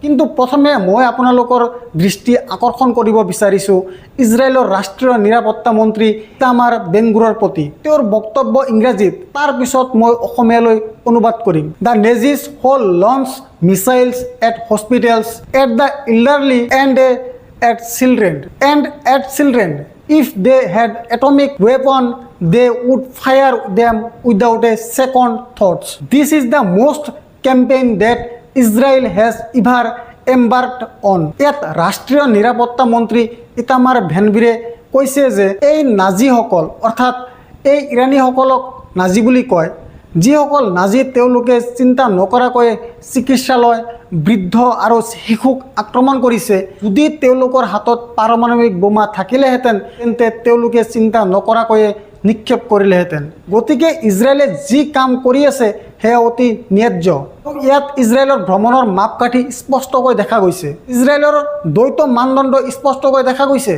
কিন্তু প্ৰথমে মই আপোনালোকৰ দৃষ্টি আকৰ্ষণ কৰিব বিচাৰিছোঁ ইজৰাইলৰ ৰাষ্ট্ৰীয় নিৰাপত্তা মন্ত্ৰী ইটামাৰ বেন-গুভিৰৰ প্ৰতি। তেওঁৰ বক্তব্য ইংৰাজীত, তাৰ পিছত মই অসমীয়ালৈ অনুবাদ কৰিম। দ্য নেজিছ হ'ল launch missiles at hospitals, at the elderly and at children. If they had atomic weapon, they would fire them without a second thoughts. This is the most campaign that Israel has ever embarked on. ইয়াত ৰাষ্ট্ৰীয় নিৰাপত্তা মন্ত্ৰী ইটামাৰ বেন-গুভিৰে কৈছে যে এই নাজিসকল অৰ্থাৎ এই ইৰাণীসকলক নাজি বুলি কয়, যিসকল নাজি তেওঁলোকে চিন্তা নকৰাকৈ চিকিৎসালয়, বৃদ্ধ আৰু শিশুক আক্ৰমণ কৰিছে। যদি তেওঁলোকৰ হাতত পাৰমাণৱিক বোমা থাকিলেহেঁতেন তেন্তে তেওঁলোকে চিন্তা নকৰাকৈয়ে নিক্ষেপ কৰিলেহেঁতেন। গতিকে ইজৰাইলে যি কাম কৰি আছে সেয়া অতি ন্যায্য। ইয়াত ইজৰাইলৰ ভ্ৰমণৰ মাপকাঠি স্পষ্টকৈ দেখা গৈছে, ইজৰাইলৰ দ্বৈত মানদণ্ড স্পষ্টকৈ দেখা গৈছে।